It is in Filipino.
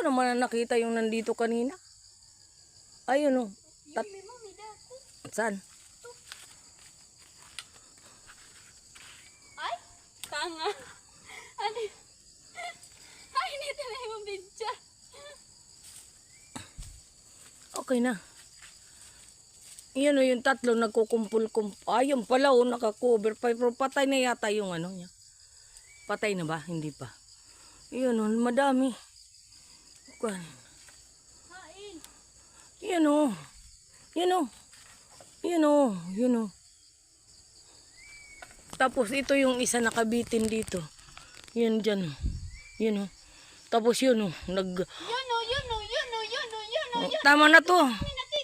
naman na nakita yung nandito kanina. Ayun o. Saan? Ay, tanga. Ano? Ay, nito na yung video. Okay na. Yan o, yung tatlo nagkukumpul-kumpul. Ayun pala o, nakakover pa. Pero patay na yata yung ano niya. Patay na ba? Hindi pa. Yan o, madami. Kuan. Yan o. Yan o. Yan o. Yan o. Tapos ito yung isa nakabitin dito. Yan dyan. Yan o. Tapos yun o. Yun o. Tama na to.